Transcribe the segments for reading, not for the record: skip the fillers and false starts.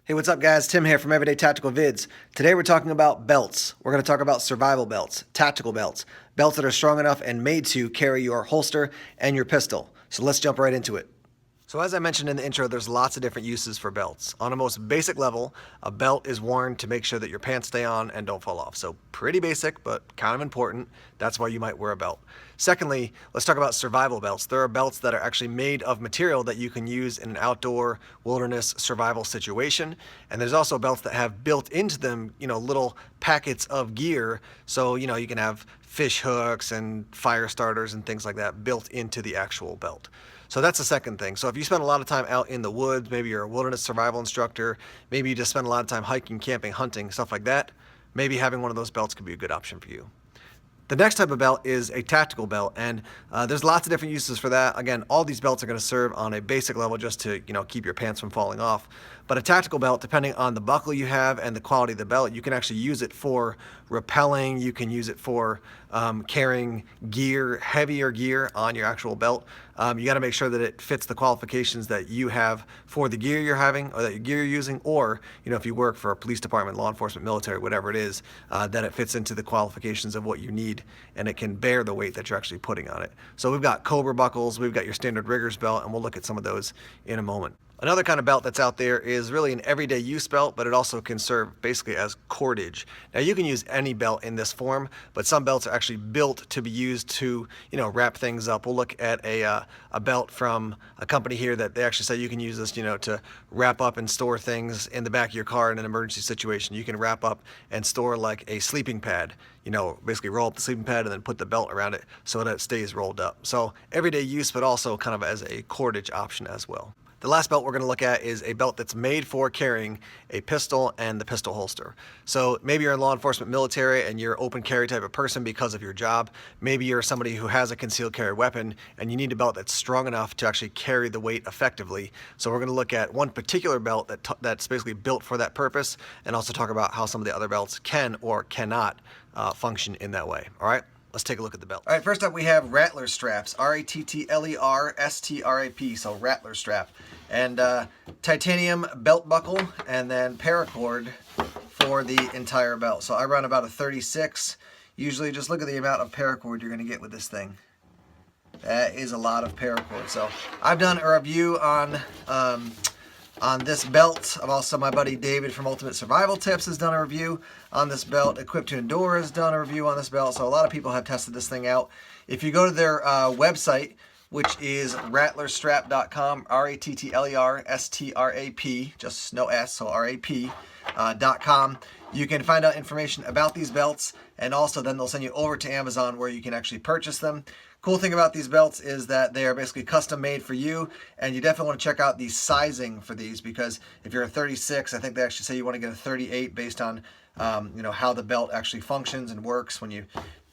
Hey, what's up guys? Tim here from Everyday Tactical Vids. Today we're talking about belts. We're going to talk about survival belts, tactical belts, belts that are strong enough and made to carry your holster and your pistol. So let's jump right into it. So as I mentioned in the intro, there's lots of different uses for belts. On a most basic level, a belt is worn to make sure that your pants stay on and don't fall off. So pretty basic, but kind of important. That's why you might wear a belt. Secondly, let's talk about survival belts. There are belts that are actually made of material that you can use in an outdoor wilderness survival situation. And there's also belts that have built into them, little packets of gear. So, you can have fish hooks and fire starters and things like that built into the actual belt. So that's the second thing. So if you spend a lot of time out in the woods, maybe you're a wilderness survival instructor, maybe you just spend a lot of time hiking, camping, hunting, stuff like that, maybe having one of those belts could be a good option for you. The next type of belt is a tactical belt, and there's lots of different uses for that. Again, all these belts are going to serve on a basic level just to keep your pants from falling off. But a tactical belt, depending on the buckle you have and the quality of the belt, you can actually use it for rappelling. You can use it for carrying gear, heavier gear on your actual belt. You got to make sure that it fits the qualifications that you have for the gear you're having, or that your gear you're using, or if you work for a police department, law enforcement, military, whatever it is, that it fits into the qualifications of what you need, and it can bear the weight that you're actually putting on it. So we've got Cobra buckles, we've got your standard riggers belt, and we'll look at some of those in a moment. Another kind of belt that's out there is really an everyday use belt, but it also can serve basically as cordage. Now you can use any belt in this form, but some belts are actually built to be used to, wrap things up. We'll look at a belt from a company here that they actually say you can use this, to wrap up and store things in the back of your car in an emergency situation. You can wrap up and store like a sleeping pad, basically roll up the sleeping pad and then put the belt around it so that it stays rolled up. So everyday use, but also kind of as a cordage option as well. The last belt we're going to look at is a belt that's made for carrying a pistol and the pistol holster. So maybe you're in law enforcement, military, and you're an open carry type of person because of your job. Maybe you're somebody who has a concealed carry weapon and you need a belt that's strong enough to actually carry the weight effectively. So we're going to look at one particular belt that's basically built for that purpose, and also talk about how some of the other belts can or cannot function in that way. All right? Let's take a look at the belt. All right, first up we have Rattler Straps, R-A-T-T-L-E-R-S-T-R-A-P, so Rattler Strap. And titanium belt buckle, and then paracord for the entire belt. So I run about a 36. Usually, just look at the amount of paracord you're going to get with this thing. That is a lot of paracord. So I've done a review on this belt. I've also, my buddy David from Ultimate Survival Tips has done a review on this belt. Equipped to Endure has done a review on this belt. So a lot of people have tested this thing out. If you go to their website, which is rattlerstrap.com, R-A-T-T-L-E-R-S-T-R-A-P, just no S, so R-A-P.com. You can find out information about these belts, and also then they'll send you over to Amazon where you can actually purchase them. Cool thing about these belts is that they are basically custom made for you, and you definitely want to check out the sizing for these, because if you're a 36, I think they actually say you want to get a 38 based on how the belt actually functions and works when you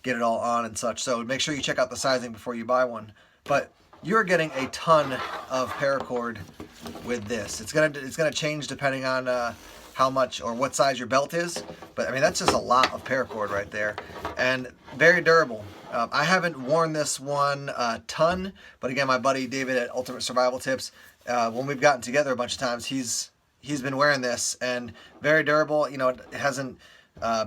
get it all on and such. So make sure you check out the sizing before you buy one. But you're getting a ton of paracord with this. It's gonna change depending on how much or what size your belt is. But I mean, that's just a lot of paracord right there, and very durable. I haven't worn this one a ton, but again, my buddy David at Ultimate Survival Tips, when we've gotten together a bunch of times, he's been wearing this, and very durable. It hasn't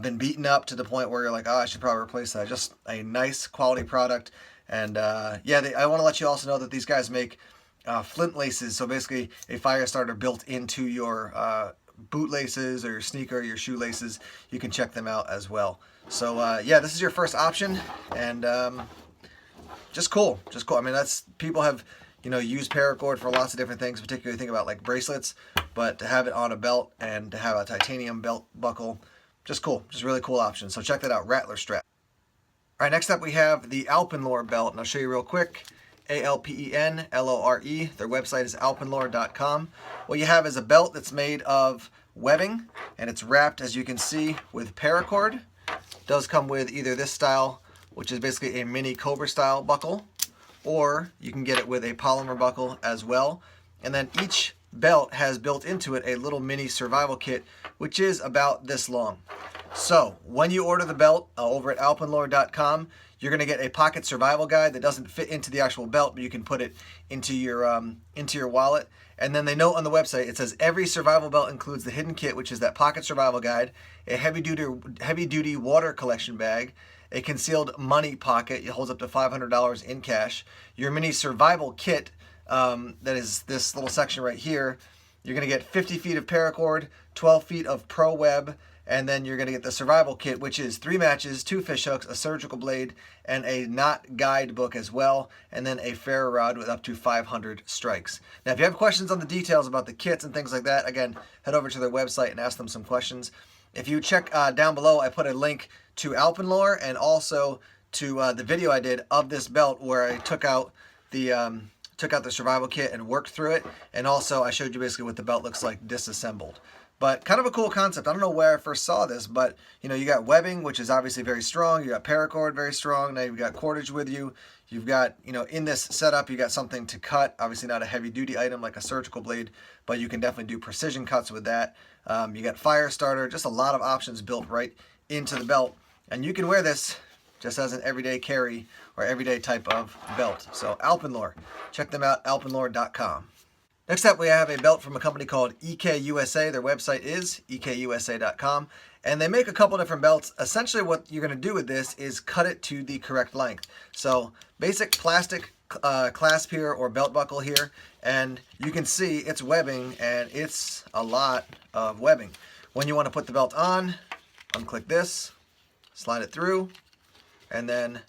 been beaten up to the point where you're like, oh, I should probably replace that. Just a nice quality product. And I want to let you also know that these guys make flint laces, so basically a fire starter built into your boot laces or your sneaker or your shoe laces. You can check them out as well. So this is your first option, and just cool. I mean, people have used paracord for lots of different things, particularly think about like bracelets, but to have it on a belt and to have a titanium belt buckle, just cool. Just really cool option. So check that out, Rattler Strap. All right, next up we have the Alpenlore belt, and I'll show you real quick. A-L-P-E-N-L-O-R-E. Their website is alpenlore.com. What you have is a belt that's made of webbing, and it's wrapped, as you can see, with paracord. It does come with either this style, which is basically a mini Cobra style buckle, or you can get it with a polymer buckle as well. And then each belt has built into it a little mini survival kit, which is about this long. So when you order the belt over at alpenlore.com, you're going to get a pocket survival guide that doesn't fit into the actual belt, but you can put it into your wallet. And then they note on the website, it says every survival belt includes the hidden kit, which is that pocket survival guide, a heavy-duty water collection bag, a concealed money pocket, it holds up to $500 in cash, your mini survival kit, that is this little section right here. You're going to get 50 feet of paracord, 12 feet of pro web, and then you're going to get the survival kit, which is 3 matches, 2 fish hooks, a surgical blade, and a knot guidebook as well, and then a ferro rod with up to 500 strikes. Now, if you have questions on the details about the kits and things like that, again, head over to their website and ask them some questions. If you check down below, I put a link to Alpenlore and also to the video I did of this belt where I took out the survival kit and worked through it, and also I showed you basically what the belt looks like disassembled. But kind of a cool concept. I don't know where I first saw this, but you know, you got webbing, which is obviously very strong. You got paracord, very strong. Now you've got cordage with you. You've got, you know, in this setup, you got something to cut. Obviously not a heavy duty item like a surgical blade, but you can definitely do precision cuts with that. You got fire starter, just a lot of options built right into the belt. And you can wear this just as an everyday carry or everyday type of belt. So Alpenlore, check them out, alpenlore.com. Next up, we have a belt from a company called EK USA. Their website is ekusa.com, and they make a couple different belts. Essentially, what you're going to do with this is cut it to the correct length. So, basic plastic clasp here or belt buckle here, and you can see it's webbing, and it's a lot of webbing. When you want to put the belt on, unclick this, slide it through, and then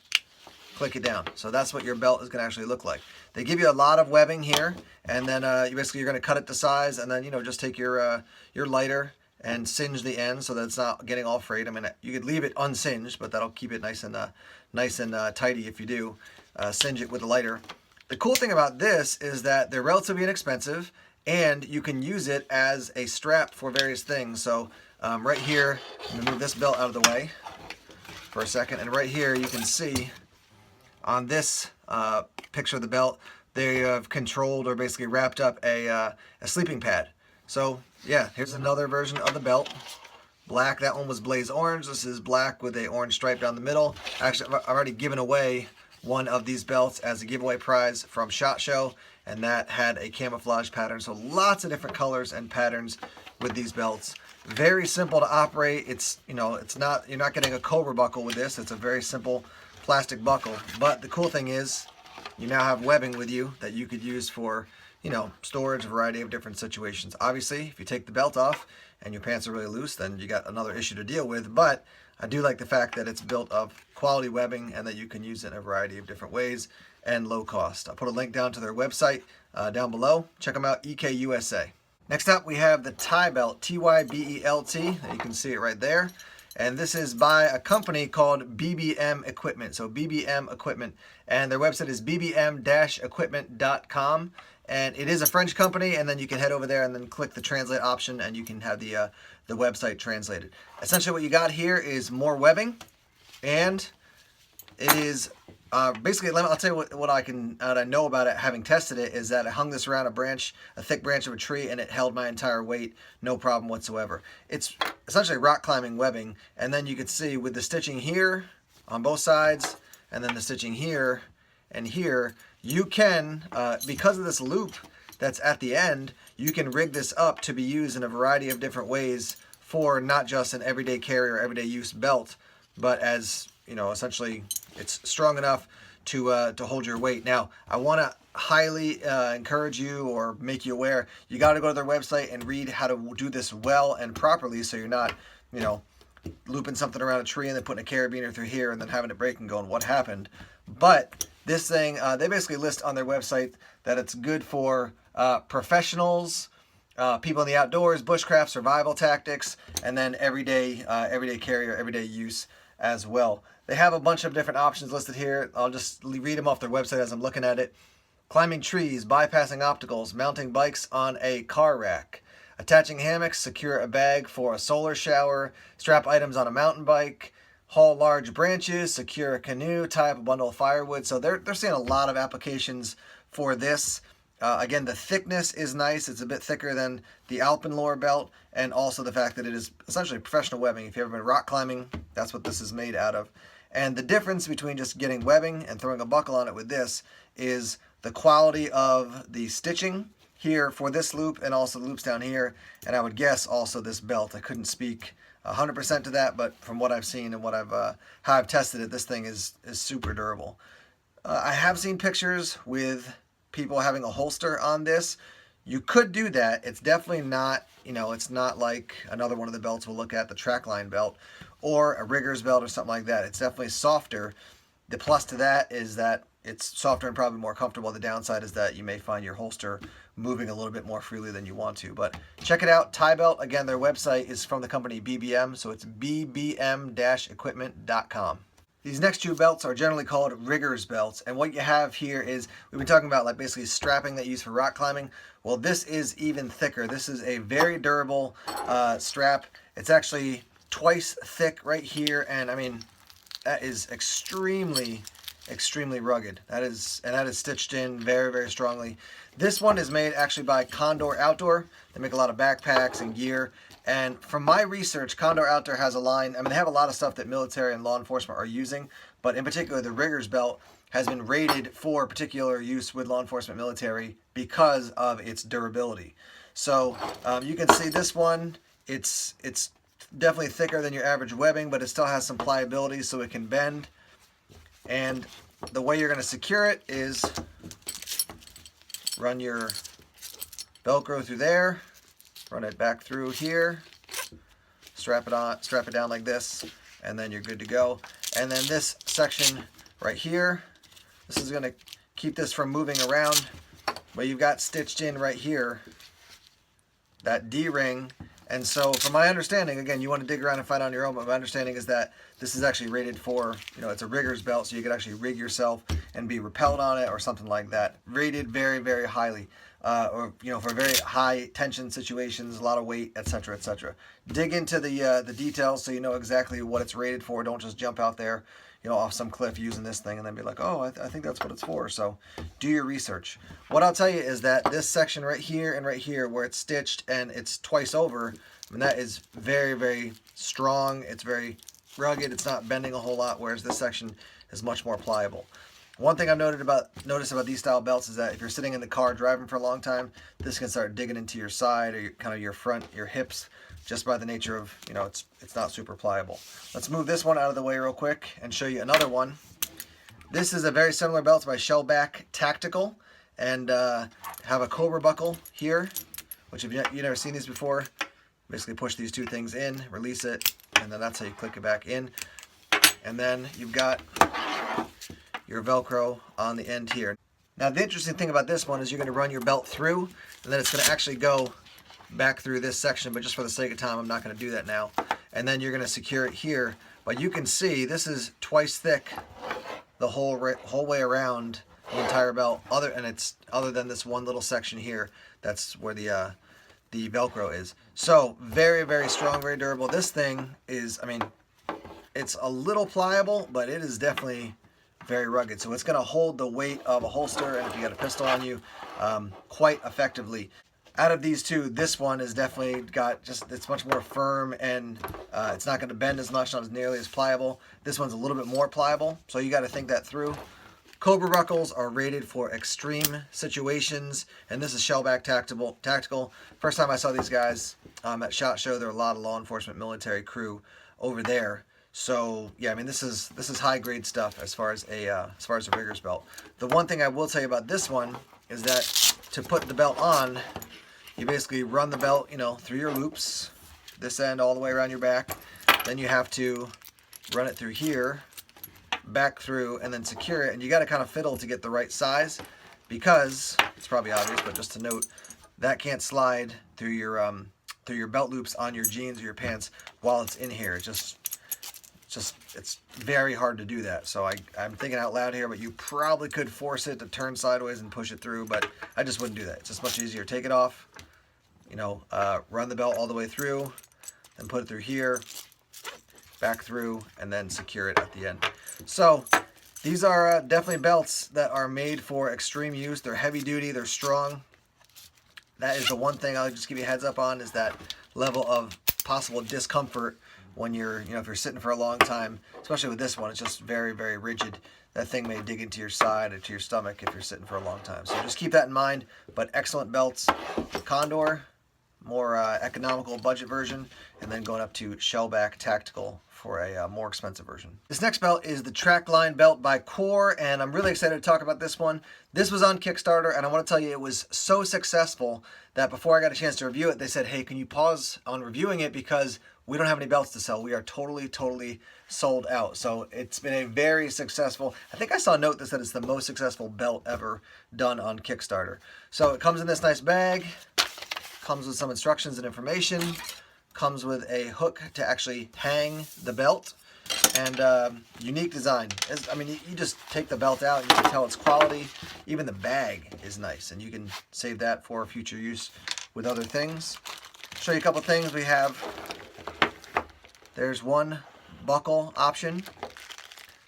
click it down. So that's what your belt is going to actually look like. They give you a lot of webbing here, and then you're going to cut it to size, and then just take your lighter and singe the end so that it's not getting all frayed. I mean, you could leave it unsinged, but that'll keep it nice and tidy if you do singe it with a lighter. The cool thing about this is that they're relatively inexpensive, and you can use it as a strap for various things. So right here, I'm going to move this belt out of the way for a second, and right here you can see on this picture of the belt, they have controlled or basically wrapped up a sleeping pad. So yeah, here's another version of the belt. Black, that one was blaze orange. This is black with a orange stripe down the middle. Actually, I've already given away one of these belts as a giveaway prize from SHOT Show, and that had a camouflage pattern. So lots of different colors and patterns with these belts. Very simple to operate. It's not, you're not getting a Cobra buckle with this. It's a very simple plastic buckle, but the cool thing is you now have webbing with you that you could use for storage, a variety of different situations. Obviously, if you take the belt off and your pants are really loose, then you got another issue to deal with, but I do like the fact that it's built of quality webbing and that you can use it in a variety of different ways and low cost. I'll put a link down to their website down below. Check them out, EK USA. Next up, we have the Ty belt, T-Y-B-E-L-T. You can see it right there. And this is by a company called BBM Equipment. So BBM Equipment. And their website is bbm-equipment.com. And it is a French company. And then you can head over there and then click the translate option and you can have the website translated. Essentially what you got here is more webbing. And it is basically, I'll tell you what I know about it, having tested it, is that I hung this around a thick branch of a tree, and it held my entire weight, no problem whatsoever. It's essentially rock climbing webbing, and then you can see with the stitching here on both sides, and then the stitching here and here, you can, because of this loop that's at the end, you can rig this up to be used in a variety of different ways for not just an everyday carry or everyday use belt, but as essentially it's strong enough to hold your weight. Now, I want to highly encourage you or make you aware, you got to go to their website and read how to do this well and properly, so you're not, looping something around a tree and then putting a carabiner through here and then having it break and going, what happened? But this thing, they basically list on their website that it's good for professionals, people in the outdoors, bushcraft, survival tactics, and then everyday carry or everyday use as well. They have a bunch of different options listed here. I'll just read them off their website as I'm looking at it. Climbing trees, bypassing obstacles, mounting bikes on a car rack, attaching hammocks, secure a bag for a solar shower, strap items on a mountain bike, haul large branches, secure a canoe, tie up a bundle of firewood. So they're seeing a lot of applications for this. Again, the thickness is nice. It's a bit thicker than the Alpenlore belt, and also the fact that it is essentially professional webbing. If you've ever been rock climbing, that's what this is made out of. And the difference between just getting webbing and throwing a buckle on it with this is the quality of the stitching here for this loop and also the loops down here, and I would guess also this belt. I couldn't speak 100% to that, but from what I've seen and what how I've tested it, this thing is super durable. I have seen pictures with people having a holster on this. You could do that. It's definitely not, it's not like another one of the belts we'll look at, the Trackline belt or a Rigger's belt or something like that. It's definitely softer. The plus to that is that it's softer and probably more comfortable. The downside is that you may find your holster moving a little bit more freely than you want to. But check it out, Tie Belt. Again, their website is from the company BBM, so it's bbm-equipment.com. These next two belts are generally called Rigger's belts, and what you have here is, we've been talking about like basically strapping that you use for rock climbing. Well, this is even thicker. This is a very durable strap. It's actually twice thick right here, and I mean, that is extremely rugged. That is stitched in very, very strongly. This one is made actually by Condor Outdoor. They make a lot of backpacks and gear. And from my research, Condor Outdoor has a line. I mean, they have a lot of stuff that military and law enforcement are using, but in particular, the Rigger's belt has been rated for particular use with law enforcement military because of its durability. So you can see this one, it's definitely thicker than your average webbing, but it still has some pliability so it can bend. And the way you're going to secure it is run your Velcro through there, run it back through here, strap it down like this, and then you're good to go. And then this section right here, this is going to keep this from moving around, but you've got stitched in right here that D-ring. And so from my understanding, again, you want to dig around and find on your own, but my understanding is that this is actually rated for, it's a Rigger's belt, so you could actually rig yourself and be rappelled on it or something like that. Rated very, very highly, or for very high tension situations, a lot of weight, etc., etc. Dig into the details so you know exactly what it's rated for. Don't just jump out there, off some cliff using this thing and then be like, oh, I think that's what it's for. So do your research. What I'll tell you is that this section right here and right here where it's stitched and it's twice over, I mean, that is very, very strong. It's very rugged. It's not bending a whole lot, whereas this section is much more pliable. One thing I've noticed about these style belts is that if you're sitting in the car driving for a long time, this can start digging into your side or kind of your front, your hips, just by the nature of, it's not super pliable. Let's move this one out of the way real quick and show you another one. This is a very similar belt by Shellback Tactical, and have a Cobra buckle here, which if you've never seen these before, basically push these two things in, release it, and then that's how you click it back in. And then you've got your Velcro on the end here. Now the interesting thing about this one is you're going to run your belt through, and then it's going to actually go back through this section, but just for the sake of time, I'm not going to do that now. And then you're going to secure it here. But you can see this is twice thick the whole way around the entire belt, other than this one little section here. That's where the Velcro is. So very, very strong, very durable. This thing is, I mean, it's a little pliable, but it is definitely very rugged. So it's going to hold the weight of a holster, and if you got a pistol on you, quite effectively. Out of these two, this one has definitely got it's much more firm, and it's not going to bend as much, not as nearly as pliable. This one's a little bit more pliable, so you got to think that through. Cobra buckles are rated for extreme situations, and this is Shellback Tactical. First time I saw these guys at SHOT Show, there were a lot of law enforcement military crew over there. So yeah, I mean, this is high grade stuff as far as a Rigger's belt. The one thing I will tell you about this one is that to put the belt on, you basically run the belt, through your loops, this end all the way around your back. Then you have to run it through here, back through, and then secure it. And you got to kind of fiddle to get the right size, because it's probably obvious, but just to note, that can't slide through your belt loops on your jeans or your pants while it's in here. It's very hard to do that. So I'm thinking out loud here, but you probably could force it to turn sideways and push it through, but I just wouldn't do that. It's just much easier. Take it off, run the belt all the way through, then put it through here, back through, and then secure it at the end. So these are definitely belts that are made for extreme use. They're heavy duty, they're strong. That is the one thing I'll just give you a heads up on, is that level of possible discomfort when you're, if you're sitting for a long time, especially with this one. It's just very, very rigid. That thing may dig into your side or to your stomach if you're sitting for a long time. So just keep that in mind. But excellent belts. Condor, more economical budget version, and then going up to Shellback Tactical for a more expensive version. This next belt is the Trackline belt by Core, and I'm really excited to talk about this one. This was on Kickstarter, and I want to tell you it was so successful that before I got a chance to review it, they said, hey, can you pause on reviewing it because we don't have any belts to sell. We are totally sold out. So it's been a very successful, I think I saw a note that said it's the most successful belt ever done on Kickstarter. So it comes in this nice bag, comes with some instructions and information, comes with a hook to actually hang the belt, and unique design. I mean, you just take the belt out and you can tell it's quality. Even the bag is nice, and you can save that for future use with other things. Show you a couple things we have. There's one buckle option.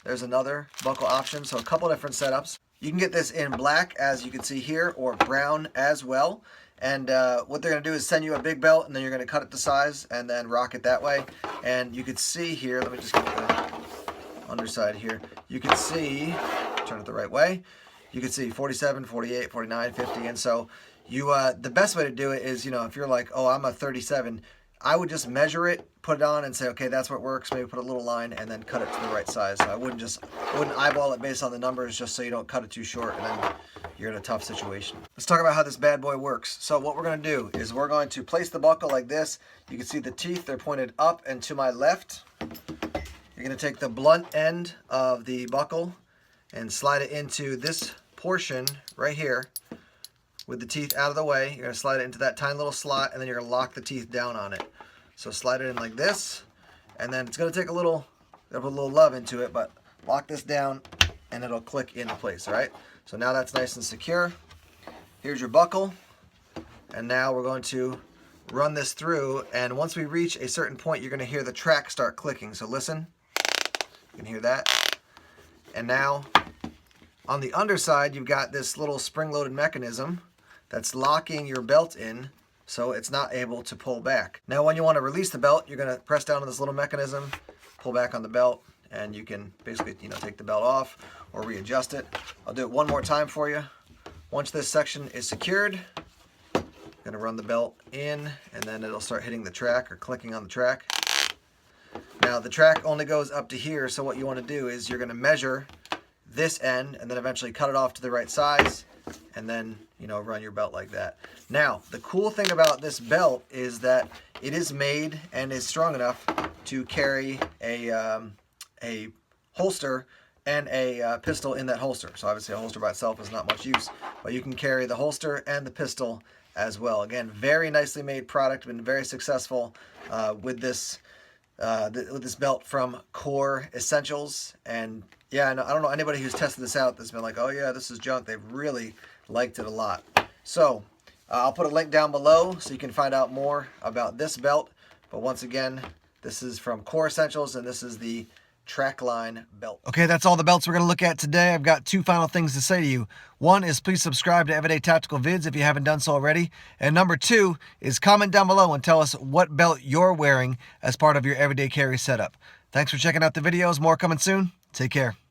There's another buckle option, so a couple different setups. You can get this in black, as you can see here, or brown as well. And what they're going to do is send you a big belt, and then you're going to cut it to size and then rock it that way. And you can see here, let me just get the underside here. You can see, turn it the right way, you can see 47, 48, 49, 50. And so you, the best way to do it is, if you're like, oh, I'm a 37, I would just measure it, put it on, and say, okay, that's what works. Maybe put a little line and then cut it to the right size. So I wouldn't eyeball it based on the numbers, just so you don't cut it too short and then you're in a tough situation. Let's talk about how this bad boy works. So what we're going to do is we're going to place the buckle like this. You can see the teeth, they're pointed up and to my left. You're going to take the blunt end of the buckle and slide it into this portion right here with the teeth out of the way. You're going to slide it into that tiny little slot, and then you're going to lock the teeth down on it. So slide it in like this, and then it's going to take a little, put a little love into it, but lock this down and it'll click into place, all right? So now that's nice and secure. Here's your buckle, and now we're going to run this through, and once we reach a certain point, you're going to hear the track start clicking. So listen, you can hear that. And now on the underside, you've got this little spring-loaded mechanism that's locking your belt in so it's not able to pull back. Now when you want to release the belt, you're going to press down on this little mechanism, pull back on the belt, and you can basically take the belt off or readjust it. I'll do it one more time for you. Once this section is secured, I'm going to run the belt in, and then it'll start hitting the track or clicking on the track. Now the track only goes up to here, so what you want to do is you're going to measure this end and then eventually cut it off to the right size, and then run your belt like that. Now the cool thing about this belt is that it is made and is strong enough to carry a holster and a pistol in that holster. So obviously a holster by itself is not much use, but you can carry the holster and the pistol as well. Again, very nicely made product, been very successful with this belt from Core Essentials. And yeah, I don't know anybody who's tested this out that's been like, oh yeah, this is junk. They've really liked it a lot. So I'll put a link down below so you can find out more about this belt. But once again, this is from Core Essentials, and this is the Trackline belt. Okay, that's all the belts we're going to look at today. I've got two final things to say to you. One is please subscribe to Everyday Tactical Vids if you haven't done so already. And number two is comment down below and tell us what belt you're wearing as part of your everyday carry setup. Thanks for checking out the videos. More coming soon. Take care.